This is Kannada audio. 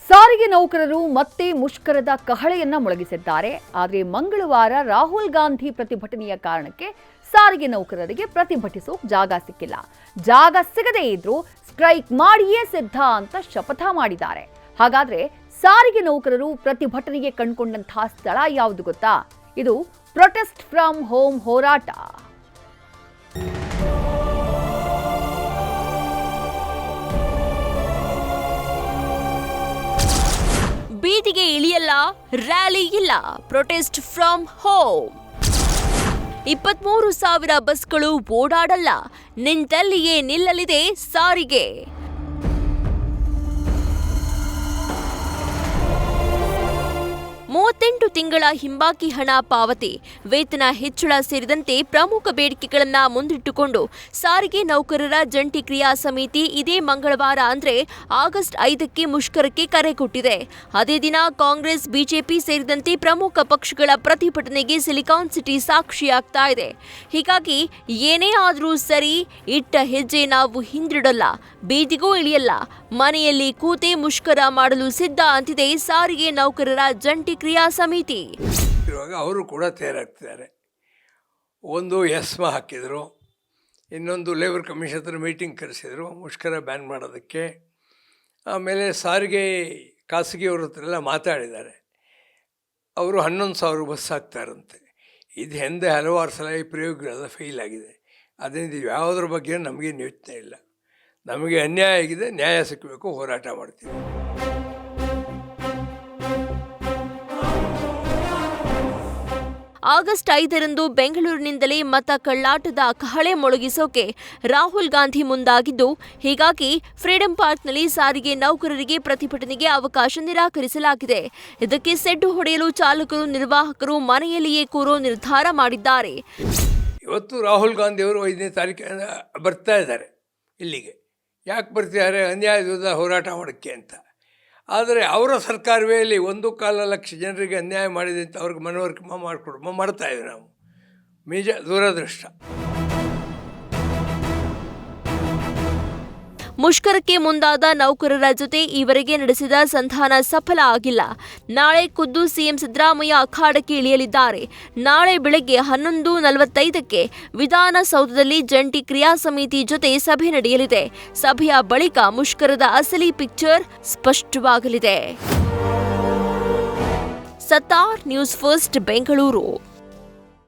ಸಾರಿಗೆ ನೌಕರರು ಮತ್ತೆ ಮುಷ್ಕರದ ಕಹಳೆಯನ್ನ ಮೊಳಗಿಸಿದ್ದಾರೆ. ಆದರೆ ಮಂಗಳವಾರ ರಾಹುಲ್ ಗಾಂಧಿ ಪ್ರತಿಭಟನೆಯ ಕಾರಣಕ್ಕೆ ಸಾರಿಗೆ ನೌಕರರಿಗೆ ಪ್ರತಿಭಟಿಸೋಕೆ ಜಾಗ ಸಿಕ್ಕಿಲ್ಲ. ಜಾಗ ಸಿಗದೇ ಇದ್ರೂ ಸ್ಟ್ರೈಕ್ ಮಾಡಿಯೇ ಸಿದ್ಧ ಅಂತ ಶಪಥ ಮಾಡಿದ್ದಾರೆ. ಹಾಗಾದ್ರೆ ಸಾರಿಗೆ ನೌಕರರು ಪ್ರತಿಭಟನೆಗೆ ಕಂಡುಕೊಂಡಂತಹ ಸ್ಥಳ ಯಾವುದು ಗೊತ್ತಾ? ಇದು ಪ್ರೊಟೆಸ್ಟ್ ಫ್ರಮ್ ಹೋಮ್ ಹೋರಾಟ. ಬೀದಿಗೆ ಇಳಿಯಲ್ಲ, ರ್ಯಾಲಿ ಇಲ್ಲ, ಪ್ರೊಟೆಸ್ಟ್ ಫ್ರಮ್ ಹೋಮ್. 23,000 ಬಸ್ಗಳು ಓಡಾಡಲ್ಲ, ನಿಂತಲ್ಲಿಯೇ ನಿಲ್ಲಲಿದೆ ಸಾರಿಗೆ. ತಿಂಗಳ ಹಿಂಬಾಕಿ ಹಣ ಪಾವತಿ, ವೇತನ ಹೆಚ್ಚಳ ಸೇರಿದಂತೆ ಪ್ರಮುಖ ಬೇಡಿಕೆಗಳನ್ನು ಮುಂದಿಟ್ಟುಕೊಂಡು ಸಾರಿಗೆ ನೌಕರರ ಜಂಟಿ ಕ್ರಿಯಾ ಸಮಿತಿ ಇದೇ ಮಂಗಳವಾರ ಅಂದ್ರೆ ಆಗಸ್ಟ್ 5ಕ್ಕೆ ಮುಷ್ಕರಕ್ಕೆ ಕರೆ ಕೊಟ್ಟಿದೆ. ಅದೇ ದಿನ ಕಾಂಗ್ರೆಸ್, ಬಿಜೆಪಿ ಸೇರಿದಂತೆ ಪ್ರಮುಖ ಪಕ್ಷಗಳ ಪ್ರತಿಭಟನೆಗೆ ಸಿಲಿಕಾನ್ ಸಿಟಿ ಸಾಕ್ಷಿಯಾಗ್ತಾ ಇದೆ. ಹೀಗಾಗಿ ಏನೇ ಆದರೂ ಸರಿ, ಇಟ್ಟ ಹೆಜ್ಜೆ ನಾವು ಹಿಂದಿಡಲ್ಲ, ಬೀದಿಗೂ ಇಳಿಯಲ್ಲ, ಮನೆಯಲ್ಲಿ ಕೂತೆ ಮುಷ್ಕರ ಮಾಡಲು ಸಿದ್ಧ ಅಂತಿದೆ ಸಾರಿಗೆ ನೌಕರರ ಜಂಟಿ ಕ್ರಿಯಾ ಸಮಿತಿ. ಇವಾಗ ಅವರು ಕೂಡ ತಯಾರಾಗ್ತಿದ್ದಾರೆ. ಒಂದು ಎಸ್ಮಾ ಹಾಕಿದರು, ಇನ್ನೊಂದು ಲೇಬರ್ ಕಮಿಷನ್ ಹತ್ರ ಮೀಟಿಂಗ್ ಕರೆಸಿದರು ಮುಷ್ಕರ ಬ್ಯಾನ್ ಮಾಡೋದಕ್ಕೆ. ಆಮೇಲೆ ಸಾರಿಗೆ ಖಾಸಗಿಯವ್ರ ಹತ್ರ ಎಲ್ಲ ಮಾತಾಡಿದ್ದಾರೆ. ಅವರು 11,000 ಬಸ್ ಹಾಕ್ತಾರಂತೆ. ಇದು ಹಿಂದೆ ಹಲವಾರು ಸಲ ಈ ಪ್ರಯೋಗಗಳೆಲ್ಲ ಫೇಲ್ ಆಗಿದೆ. ಅದರಿಂದ ಯಾವುದ್ರ ಬಗ್ಗೆ ನಮಗೇನು ಯೋಚನೆ ಇಲ್ಲ. ನಮಗೆ ಅನ್ಯಾಯ ಆಗಿದೆ, ನ್ಯಾಯ ಸಿಕ್ಕಬೇಕು, ಹೋರಾಟ ಮಾಡ್ತೀವಿ. ಆಗಸ್ಟ್ 5ರಂದು ಬೆಂಗಳೂರಿನಿಂದಲೇ ಮತ ಕಳ್ಳಾಟದ ಕಹಳೆ ಮೊಳಗಿಸೋಕೆ ರಾಹುಲ್ ಗಾಂಧಿ ಮುಂದಾಗಿದ್ದು, ಹೀಗಾಗಿ ಫ್ರೀಡಂ ಪಾರ್ಕ್ನಲ್ಲಿ ಸಾರಿಗೆ ನೌಕರರಿಗೆ ಪ್ರತಿಭಟನೆಗೆ ಅವಕಾಶ ನಿರಾಕರಿಸಲಾಗಿದೆ. ಇದಕ್ಕೆ ಸೆಡ್ಡು ಹೊಡೆಯಲು ಚಾಲಕರು, ನಿರ್ವಾಹಕರು ಮನೆಯಲ್ಲಿಯೇ ಕೂರೋ ನಿರ್ಧಾರ ಮಾಡಿದ್ದಾರೆ. ಇವತ್ತು ರಾಹುಲ್ ಗಾಂಧಿ ಅವರು 5ನೇ ತಾರೀಕಿನ ಬರ್ತಾ ಇದ್ದಾರೆ ಇಲ್ಲಿಗೆ. ಯಾಕೆ ಬರ್ತಿದ್ದಾರೆ? ಅನ್ಯಾಯ ವಿರುದ್ಧ ಹೋರಾಟ ಮಾಡೋಕ್ಕೆ ಅಂತ. ಆದರೆ ಅವರ ಸರ್ಕಾರವೇ ಇಲ್ಲಿ 1.25 ಲಕ್ಷ ಜನರಿಗೆ ಅನ್ಯಾಯ ಮಾಡಿದೆ ಅಂತ ಅವ್ರಿಗೆ ಮನವರಿಕೆ ಮಾಡ್ತಾಯಿದ್ದೀವಿ ನಾವು. ನಿಜ ದುರದೃಷ್ಟ. ಮುಷ್ಕರಕ್ಕೆ ಮುಂದಾದ ನೌಕರರ ಜೊತೆ ಈವರೆಗೆ ನಡೆಸಿದ ಸಂಧಾನ ಸಫಲ ಆಗಿಲ್ಲ. ನಾಳೆ ಖುದ್ದು ಸಿಎಂ ಸಿದ್ದರಾಮಯ್ಯ ಅಖಾಡಕ್ಕೆ ಇಳಿಯಲಿದ್ದಾರೆ. ನಾಳೆ ಬೆಳಗ್ಗೆ 11:45ಕ್ಕೆ ವಿಧಾನಸೌಧದಲ್ಲಿ ಜಂಟಿ ಕ್ರಿಯಾ ಸಮಿತಿ ಜೊತೆ ಸಭೆ ನಡೆಯಲಿದೆ. ಸಭೆಯ ಬಳಿಕ ಮುಷ್ಕರದ ಅಸಲಿ ಪಿಕ್ಚರ್ ಸ್ಪಷ್ಟವಾಗಲಿದೆ. ಸತ್ತಾರ್, ನ್ಯೂಸ್ ಫಸ್ಟ್, ಬೆಂಗಳೂರು.